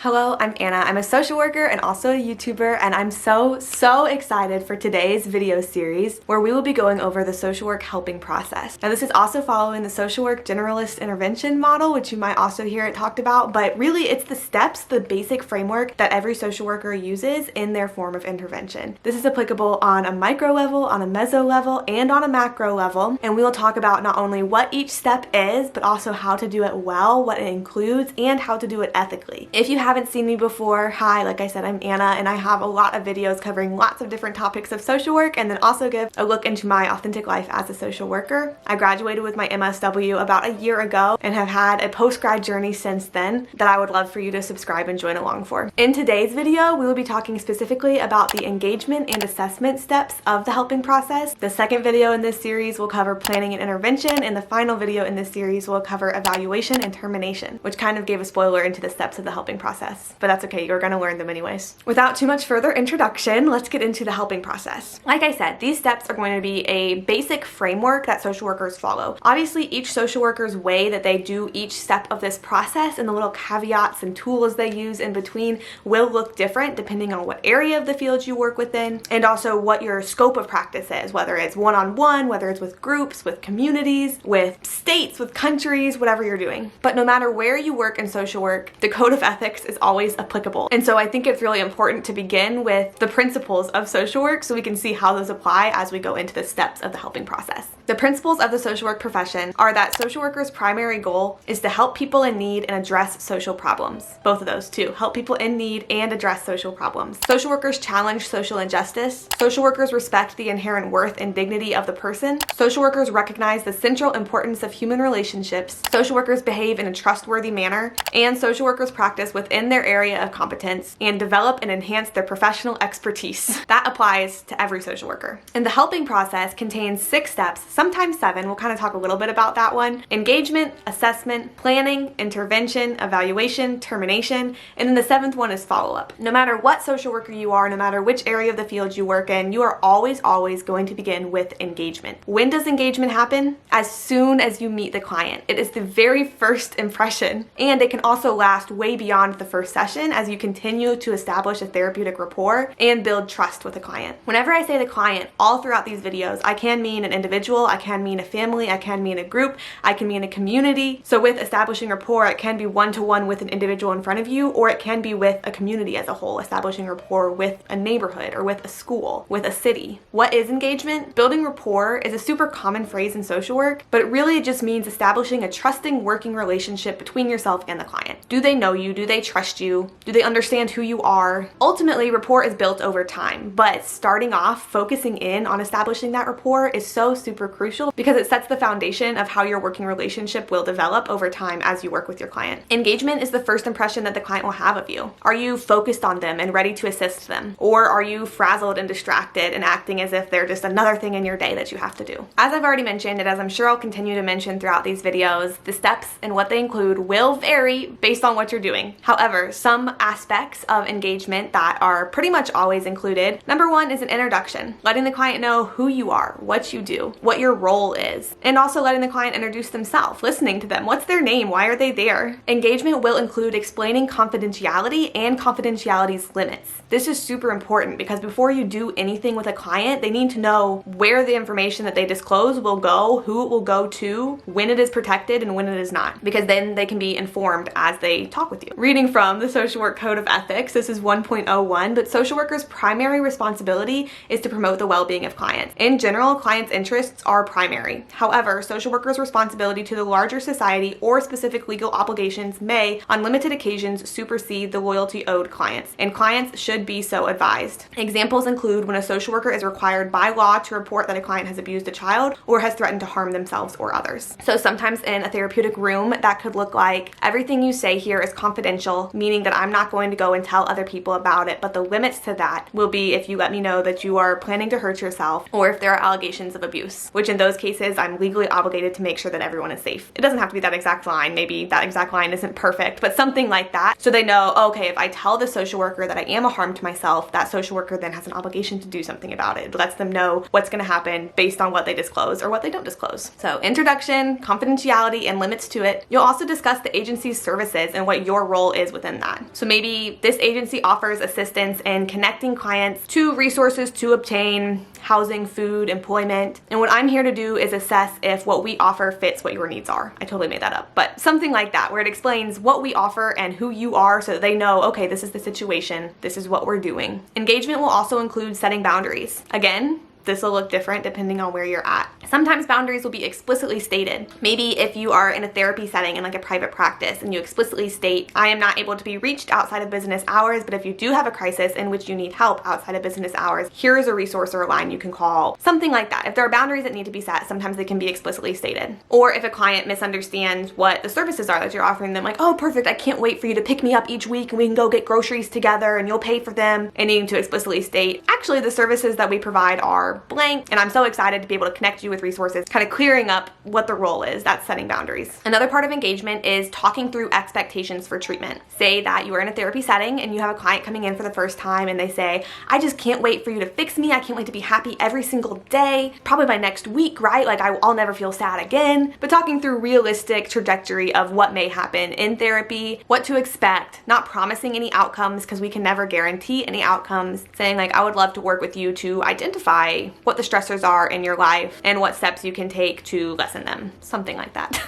Hello, I'm Anna. I'm a social worker and also a YouTuber, and I'm so excited for today's video series where we will be going over the social work helping process. Now, this is also following the social work generalist intervention model, which you might also hear it talked about, but really it's the steps, the basic framework that every social worker uses in their form of intervention. This is applicable on a micro level, on a meso level, and on a macro level, and we will talk about not only what each step is, but also how to do it well, what it includes, and how to do it ethically. If you haven't seen me before, hi, like I said, I'm Anna, and I have a lot of videos covering lots of different topics of social work, and then also give a look into my authentic life as a social worker. I graduated with my MSW about a year ago and have had a post-grad journey since then that I would love for you to subscribe and join along for. In today's video, we will be talking specifically about the engagement and assessment steps of the helping process. The second video in this series will cover planning and intervention, and the final video in this series will cover evaluation and termination, which kind of gave a spoiler into the steps of the helping process. But that's okay, you're gonna learn them anyways. Without too much further introduction, let's get into the helping process. Like I said, these steps are going to be a basic framework that social workers follow. Obviously, each social worker's way that they do each step of this process and the little caveats and tools they use in between will look different depending on what area of the field you work within, and also what your scope of practice is, whether it's one-on-one, whether it's with groups, with communities, with states, with countries, whatever you're doing. But no matter where you work in social work, the Code of Ethics is always applicable. And so I think it's really important to begin with the principles of social work so we can see how those apply as we go into the steps of the helping process. The principles of the social work profession are that social workers' primary goal is to help people in need and address social problems. Both of those too, help people in need and address social problems. Social workers challenge social injustice. Social workers respect the inherent worth and dignity of the person. Social workers recognize the central importance of human relationships. Social workers behave in a trustworthy manner, and social workers practice within their area of competence and develop and enhance their professional expertise. That applies to every social worker. And the helping process contains 6 steps, sometimes 7. We'll kind of talk a little bit about that one. Engagement, assessment, planning, intervention, evaluation, termination, and then the 7th one is follow-up. No matter what social worker you are, no matter which area of the field you work in, you are always going to begin with engagement. When does engagement happen? As soon as you meet the client. It is the very first impression, and it can also last way beyond the first session as you continue to establish a therapeutic rapport and build trust with the client. Whenever I say the client, all throughout these videos, I can mean an individual, I can mean a family, I can mean a group, I can mean a community. So with establishing rapport, it can be one-to-one with an individual in front of you, or it can be with a community as a whole, establishing rapport with a neighborhood or with a school, with a city. What is engagement? Building rapport is a super common phrase in social work, but it really just means establishing a trusting working relationship between yourself and the client. Do they know you? Do they trust you? Do they understand who you are? Ultimately, rapport is built over time, but starting off focusing in on establishing that rapport is so super crucial because it sets the foundation of how your working relationship will develop over time as you work with your client. Engagement is the first impression that the client will have of you. Are you focused on them and ready to assist them? Or are you frazzled and distracted and acting as if they're just another thing in your day that you have to do? As I've already mentioned, and as I'm sure I'll continue to mention throughout these videos, the steps and what they include will vary based on what you're doing. However, some aspects of engagement that are pretty much always included. Number 1 is an introduction, letting the client know who you are, what you do, what your role is, and also letting the client introduce themselves, listening to them. What's their name? Why are they there? Engagement will include explaining confidentiality and confidentiality's limits. This is super important because before you do anything with a client, they need to know where the information that they disclose will go, who it will go to, when it is protected and when it is not, because then they can be informed as they talk with you. Reading from the Social Work Code of Ethics, this is 1.01, but social workers' primary responsibility is to promote the well-being of clients. In general, clients' interests are primary. However, social workers' responsibility to the larger society or specific legal obligations may, on limited occasions, supersede the loyalty owed clients, and clients should be so advised. Examples include when a social worker is required by law to report that a client has abused a child or has threatened to harm themselves or others. So sometimes in a therapeutic room, that could look like everything you say here is confidential, meaning that I'm not going to go and tell other people about it, but the limits to that will be if you let me know that you are planning to hurt yourself or if there are allegations of abuse, which in those cases, I'm legally obligated to make sure that everyone is safe. It doesn't have to be that exact line. Maybe that exact line isn't perfect, but something like that. So they know, okay, if I tell the social worker that I am a harm to myself, that social worker then has an obligation to do something about it. It lets them know what's going to happen based on what they disclose or what they don't disclose. So introduction, confidentiality, and limits to it. You'll also discuss the agency's services and what your role is within that. So maybe this agency offers assistance in connecting clients to resources to obtain housing, food, employment. And what I'm here to do is assess if what we offer fits what your needs are. I totally made that up, but something like that, where it explains what we offer and who you are so that they know, okay, this is the situation, this is what we're doing. Engagement will also include setting boundaries. Again, this will look different depending on where you're at. Sometimes boundaries will be explicitly stated. Maybe if you are in a therapy setting in like a private practice and you explicitly state, I am not able to be reached outside of business hours, but if you do have a crisis in which you need help outside of business hours, here's a resource or a line you can call. Something like that. If there are boundaries that need to be set, sometimes they can be explicitly stated. Or if a client misunderstands what the services are that you're offering them, like, oh, perfect, I can't wait for you to pick me up each week and we can go get groceries together and you'll pay for them, and needing to explicitly state, actually the services that we provide are blank, and I'm so excited to be able to connect you with resources, kind of clearing up what the role is. That's setting boundaries. Another part of engagement is talking through expectations for treatment. Say that you are in a therapy setting and you have a client coming in for the first time and they say, I just can't wait for you to fix me. I can't wait to be happy every single day, probably by next week, right? Like I'll never feel sad again. But talking through realistic trajectory of what may happen in therapy, what to expect, not promising any outcomes because we can never guarantee any outcomes, saying like, I would love to work with you to identify what the stressors are in your life and what steps you can take to lessen them. Something like that.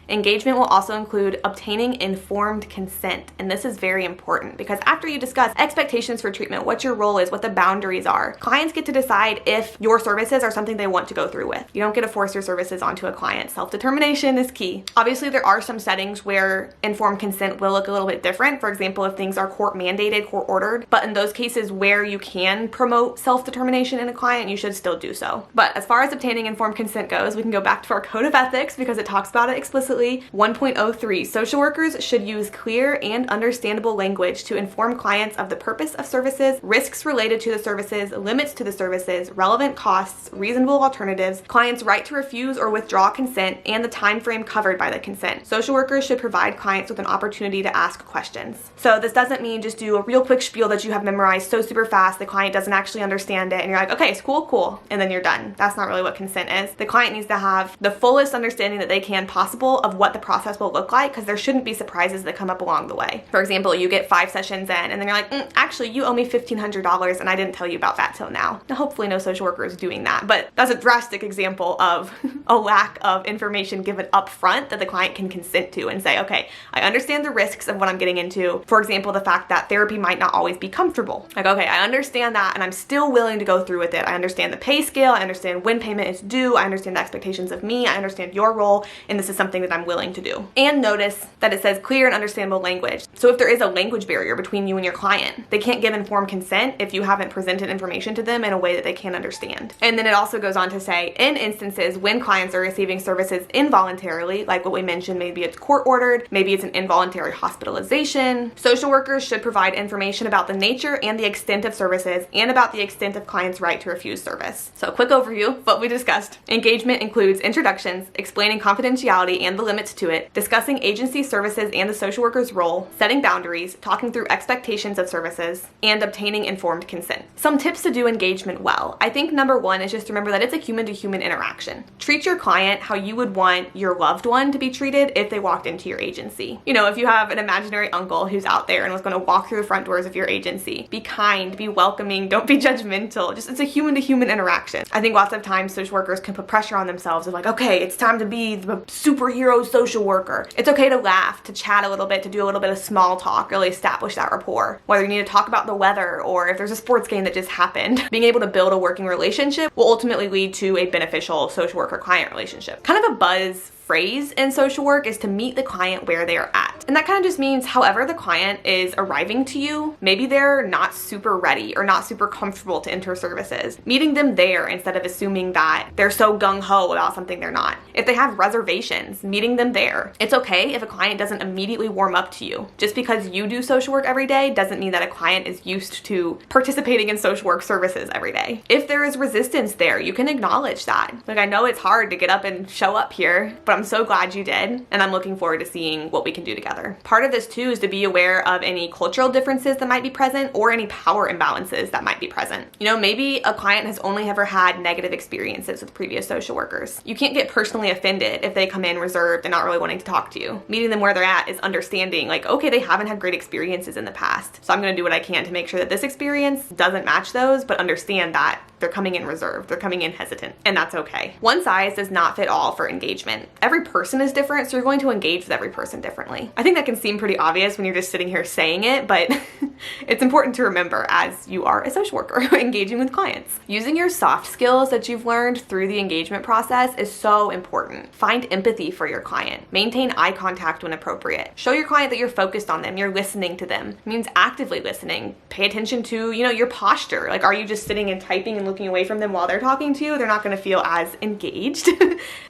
Engagement will also include obtaining informed consent, and this is very important because after you discuss expectations for treatment, what your role is, what the boundaries are, clients get to decide if your services are something they want to go through with. You don't get to force your services onto a client. Self-determination is key. Obviously, there are some settings where informed consent will look a little bit different. For example, if things are court mandated, court ordered, but in those cases where you can promote self-determination in a client, you should still do so. But as far as obtaining informed consent goes, we can go back to our Code of Ethics because it talks about it explicitly. 1.03, social workers should use clear and understandable language to inform clients of the purpose of services, risks related to the services, limits to the services, relevant costs, reasonable alternatives, clients' right to refuse or withdraw consent, and the time frame covered by the consent. Social workers should provide clients with an opportunity to ask questions. So this doesn't mean just do a real quick spiel that you have memorized so super fast the client doesn't actually understand it and you're like, okay, it's cool, and then you're done. That's not really what consent is. The client needs to have the fullest understanding that they can possible of what the process will look like, because there shouldn't be surprises that come up along the way. For example, you get 5 sessions in and then you're like, actually you owe me $1,500 and I didn't tell you about that till now. Now hopefully no social worker is doing that, but that's a drastic example of a lack of information given up front that the client can consent to and say, okay, I understand the risks of what I'm getting into. For example, the fact that therapy might not always be comfortable. Like, okay, I understand that and I'm still willing to go through with it. I understand the pay scale, I understand when payment is due, I understand the expectations of me, I understand your role, and this is something that I'm willing to do. And notice that it says clear and understandable language. So if there is a language barrier between you and your client, they can't give informed consent if you haven't presented information to them in a way that they can understand. And then it also goes on to say, in instances when clients are receiving services involuntarily, like what we mentioned, maybe it's court ordered, maybe it's an involuntary hospitalization, social workers should provide information about the nature and the extent of services and about the extent of clients' right to refuse service. So a quick overview of what we discussed. Engagement includes introductions, explaining confidentiality and the limits to it, discussing agency services and the social worker's role, setting boundaries, talking through expectations of services, and obtaining informed consent. Some tips to do engagement well. I think number one is just remember that it's a human-to-human interaction. Treat your client how you would want your loved one to be treated if they walked into your agency. You know, if you have an imaginary uncle who's out there and was going to walk through the front doors of your agency, be kind, be welcoming, don't be judgmental. Just it's a human-to-human interaction. I think lots of times social workers can put pressure on themselves of like, okay, it's time to be the superhero social worker. It's okay to laugh, to chat a little bit, to do a little bit of small talk, really establish that rapport. Whether you need to talk about the weather or if there's a sports game that just happened, being able to build a working relationship will ultimately lead to a beneficial social worker-client relationship. Kind of a buzz phrase in social work is to meet the client where they are at. And that kind of just means however the client is arriving to you, maybe they're not super ready or not super comfortable to enter services. Meeting them there instead of assuming that they're so gung-ho about something they're not. If they have reservations, meeting them there. It's okay if a client doesn't immediately warm up to you. Just because you do social work every day doesn't mean that a client is used to participating in social work services every day. If there is resistance there, you can acknowledge that. Like, I know it's hard to get up and show up here, but I'm so glad you did, and I'm looking forward to seeing what we can do together. Part of this too is to be aware of any cultural differences that might be present or any power imbalances that might be present. You know, maybe a client has only ever had negative experiences with previous social workers. You can't get personally offended if they come in reserved and not really wanting to talk to you. Meeting them where they're at is understanding, like, okay, they haven't had great experiences in the past, so I'm gonna do what I can to make sure that this experience doesn't match those, but understand that they're coming in reserved, they're coming in hesitant, and that's okay. One size does not fit all for engagement. Every person is different, so you're going to engage with every person differently. I think that can seem pretty obvious when you're just sitting here saying it, but it's important to remember as you are a social worker engaging with clients. Using your soft skills that you've learned through the engagement process is so important. Find empathy for your client. Maintain eye contact when appropriate. Show your client that you're focused on them, you're listening to them. It means actively listening. Pay attention to, you know, your posture. Like, are you just sitting and typing and looking away from them while they're talking to you? They're not going to feel as engaged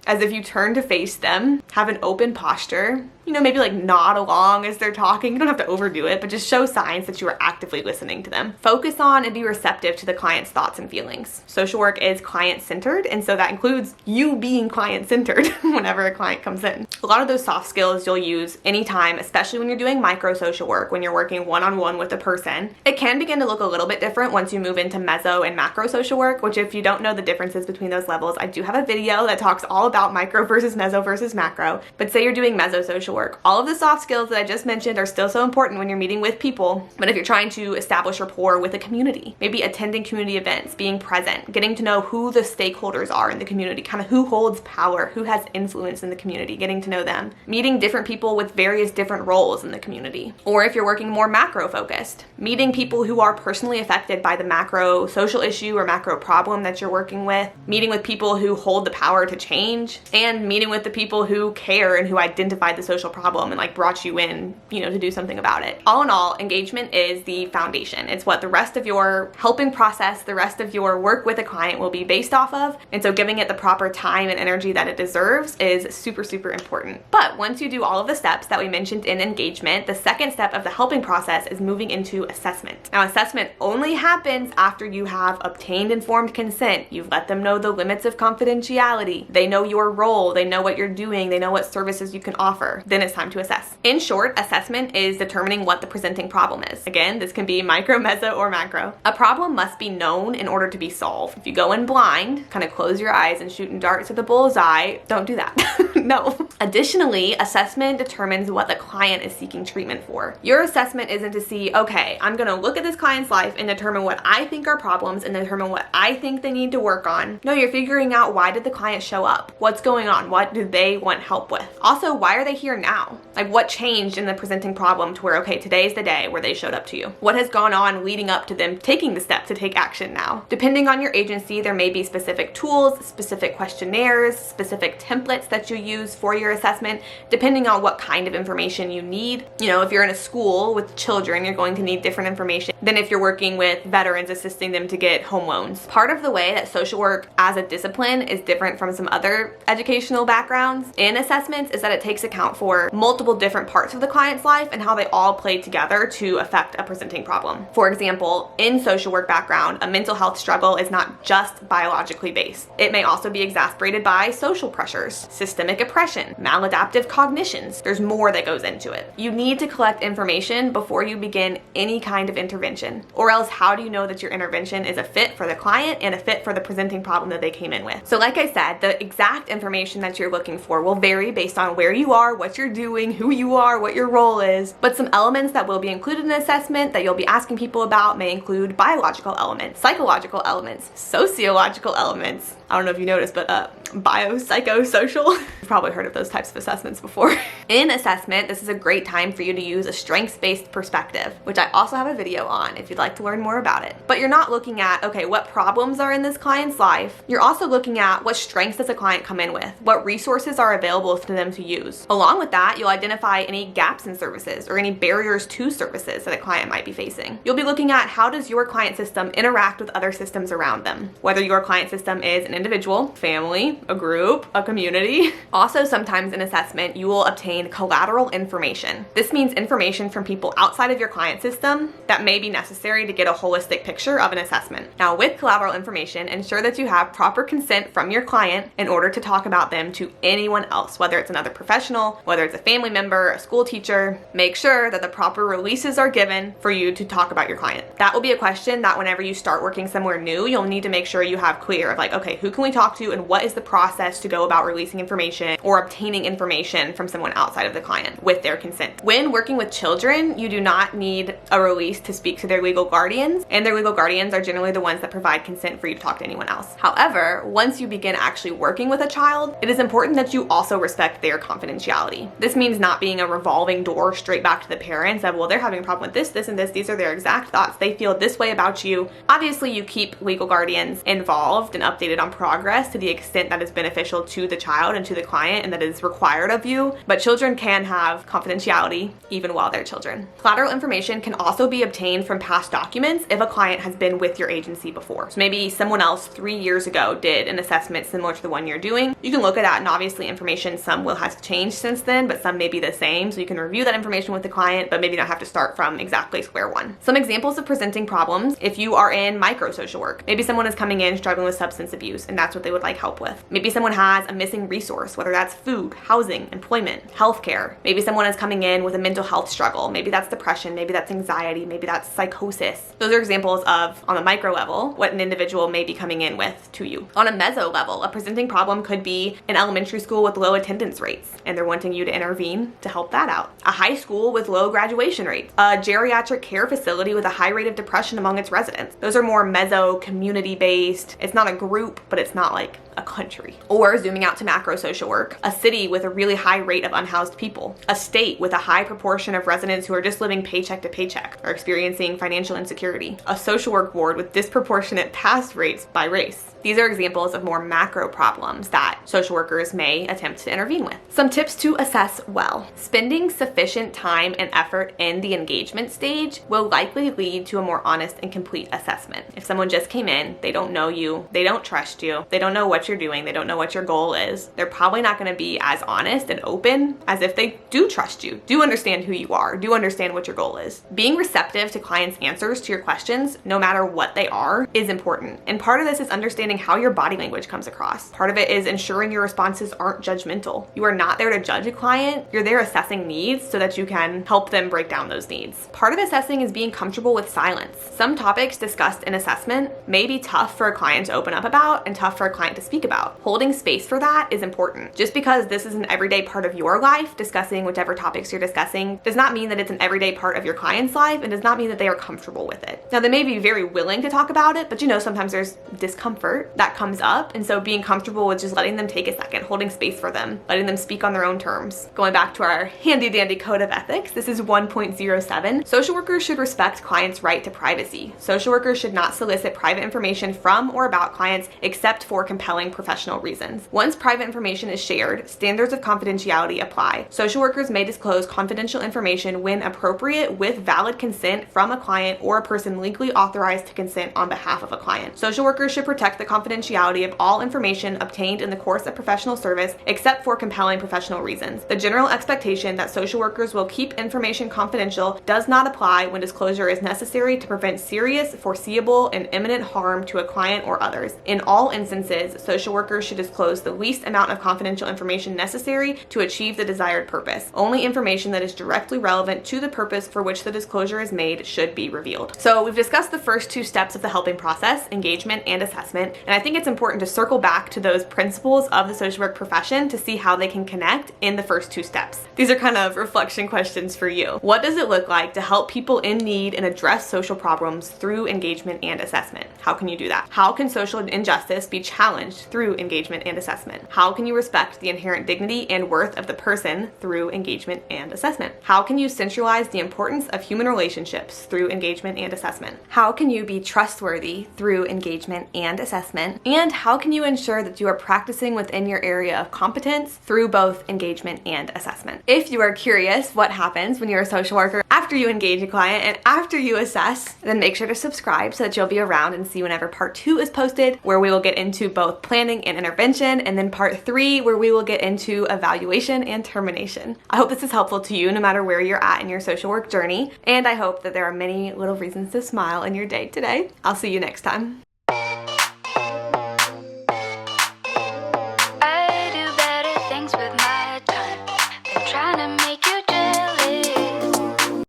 as if you turn to face them. Have an open posture. You know, maybe like nod along as they're talking. You don't have to overdo it, but just show signs that you are actively listening to them. Focus on and be receptive to the client's thoughts and feelings. Social work is client-centered, and so that includes you being client-centered whenever a client comes in. A lot of those soft skills you'll use anytime, especially when you're doing micro-social work, when you're working one-on-one with a person. It can begin to look a little bit different once you move into meso and macro social work, which if you don't know the differences between those levels, I do have a video that talks all about micro versus meso versus macro. But say you're doing meso social work, all of the soft skills that I just mentioned are still so important when you're meeting with people. But if you're trying to establish rapport with a community, maybe attending community events, being present, getting to know who the stakeholders are in the community, kind of who holds power, who has influence in the community, getting to know them, meeting different people with various different roles in the community. Or if you're working more macro focused, meeting people who are personally affected by the macro social issue or macro problem that you're working with, meeting with people who hold the power to change, and meeting with the people who care and who identified the social problem and like brought you in, you know, to do something about it. All in all, engagement is the foundation. It's what the rest of your helping process, the rest of your work with a client will be based off of. And so giving it the proper time and energy that it deserves is super, super important. But once you do all of the steps that we mentioned in engagement, the second step of the helping process is moving into assessment. Now, assessment only happens after you have obtained informed consent. You've let them know the limits of confidentiality. They know your role. They know what you're doing. They know what services you can offer. Then it's time to assess. In short, assessment is determining what the presenting problem is. Again, this can be micro, meso, or macro. A problem must be known in order to be solved. If you go in blind, kind of close your eyes and shooting darts at the bullseye, don't do that. No. Additionally, assessment determines what the client is seeking treatment for. Your assessment isn't to see, okay, I'm going to look at this client's life and determine what I think are problems and determine what I think they need to work on. No, you're figuring out, why did the client show up? What's going on? What do they want help with? Also, why are they here now? Like, what changed in the presenting problem to where, okay, today's the day where they showed up to you? What has gone on leading up to them taking the step to take action now? Depending on your agency, there may be specific tools, specific questionnaires, specific templates that you use for your assessment, depending on what kind of information you need. You know, if you're in a school with children, you're going to need different information than if you're working with veterans, assisting them to get home loans. Part of the way that social work as a discipline is different from some other educational backgrounds in assessments is that it takes account for multiple different parts of the client's life and how they all play together to affect a presenting problem. For example, in social work background, a mental health struggle is not just biologically based. It may also be exacerbated by social pressures, systemic oppression, maladaptive cognitions. There's more that goes into it. You need to collect information before you begin any kind of intervention, or else how do you know that your intervention is a fit for the client and a fit for the presenting problem that they came in with? So like I said, the exact information that you're looking for will vary based on where you are, what you're doing, who you are, what your role is, but some elements that will be included in assessment that you'll be asking people about may include biological elements, psychological elements, sociological elements. I don't know if you noticed, but biopsychosocial. You've probably heard of those types of assessments before. In assessment, this is a great time for you to use a strengths-based perspective, which I also have a video on if you'd like to learn more about it. But you're not looking at, okay, what problems are in this client's life. You're also looking at what strengths does a client come in with, what resources are available to them to use. Along with that, you'll identify any gaps in services or any barriers to services that a client might be facing. You'll be looking at, how does your client system interact with other systems around them? Whether your client system is an individual, family, a group, a community, Also, sometimes in assessment, you will obtain collateral information. This means information from people outside of your client system that may be necessary to get a holistic picture of an assessment. Now, with collateral information, ensure that you have proper consent from your client in order to talk about them to anyone else, whether it's another professional, whether it's a family member, a school teacher. Make sure that the proper releases are given for you to talk about your client. That will be a question that whenever you start working somewhere new, you'll need to make sure you have clear of like, okay, who can we talk to and what is the process to go about releasing information or obtaining information from someone outside of the client with their consent. When working with children, you do not need a release to speak to their legal guardians, and their legal guardians are generally the ones that provide consent for you to talk to anyone else. However, once you begin actually working with a child, it is important that you also respect their confidentiality. This means not being a revolving door straight back to the parents of, well, they're having a problem with this, this, and this. These are their exact thoughts. They feel this way about you. Obviously, you keep legal guardians involved and updated on progress to the extent that is beneficial to the child and to the client and that is required of you, but children can have confidentiality even while they're children. Collateral information can also be obtained from past documents if a client has been with your agency before. So maybe someone else 3 years ago did an assessment similar to the one you're doing. You can look at that, and obviously information, some will have changed since then, but some may be the same. So you can review that information with the client, but maybe not have to start from exactly square one. Some examples of presenting problems: if you are in micro social work, maybe someone is coming in struggling with substance abuse and that's what they would like help with. Maybe someone has a missing resource, whether that's food, housing, employment, healthcare. Maybe someone is coming in with a mental health struggle. Maybe that's depression, maybe that's anxiety, maybe that's psychosis. Those are examples of, on the micro level, what an individual may be coming in with to you. On a meso level, a presenting problem could be an elementary school with low attendance rates, and they're wanting you to intervene to help that out. A high school with low graduation rates. A geriatric care facility with a high rate of depression among its residents. Those are more meso, community-based. It's not a group, but it's not like a country. Or zooming out to macro social work, a city with a really high rate of unhoused people, a state with a high proportion of residents who are just living paycheck to paycheck or experiencing financial insecurity, a social work board with disproportionate pass rates by race. These are examples of more macro problems that social workers may attempt to intervene with. Some tips to assess well. Spending sufficient time and effort in the engagement stage will likely lead to a more honest and complete assessment. If someone just came in, they don't know you, they don't trust you, they don't know what you're doing, they don't know what your goal is, they're probably not going to be as honest and open as if they do trust you, do understand who you are, do understand what your goal is. Being receptive to clients' answers to your questions, no matter what they are, is important. And part of this is understanding how your body language comes across. Part of it is ensuring your responses aren't judgmental. You are not there to judge a client, you're there assessing needs so that you can help them break down those needs. Part of assessing is being comfortable with silence. Some topics discussed in assessment may be tough for a client to open up about and tough for a client to speak about. Holding space for that is important. Just because this is an everyday part of your life, discussing whichever topics you're discussing, does not mean that it's an everyday part of your client's life and does not mean that they are comfortable with it. Now, they may be very willing to talk about it, but sometimes there's discomfort that comes up, and so being comfortable with just letting them take a second, holding space for them, letting them speak on their own terms. Going back to our handy dandy code of ethics, this is 1.07. Social workers should respect clients' right to privacy. Social workers should not solicit private information from or about clients except for compelling professional reasons. Once private information is shared, standards of confidentiality apply. Social workers may disclose confidential information when appropriate with valid consent from a client or a person legally authorized to consent on behalf of a client. Social workers should protect the confidentiality of all information obtained in the course of professional service except for compelling professional reasons. The general expectation that social workers will keep information confidential does not apply when disclosure is necessary to prevent serious, foreseeable, and imminent harm to a client or others. In all instances, social workers should disclose the least amount of confidential information necessary to achieve the desired purpose. Only information that is directly relevant to the purpose for which the disclosure is made should be revealed. So we've discussed the first two steps of the helping process, engagement and assessment, and I think it's important to circle back to those principles of the social work profession to see how they can connect in the first two steps. These are kind of reflection questions for you. What does it look like to help people in need and address social problems through engagement and assessment? How can you do that? How can social injustice be challenged through engagement and assessment? How can you respect the inherent dignity and worth of the person through engagement and assessment? How can you centralize the importance of human relationships through engagement and assessment? How can you be trustworthy through engagement and assessment? And how can you ensure that you are practicing within your area of competence through both engagement and assessment? If you are curious what happens when you're a social worker after after you engage a client and after you assess. Then make sure to subscribe so that you'll be around and see whenever part 2 is posted, where we will get into both planning and intervention, and then part 3 where we will get into evaluation and termination. I hope this is helpful to you no matter where you're at in your social work journey, and I hope that there are many little reasons to smile in your day today. I'll see you next time.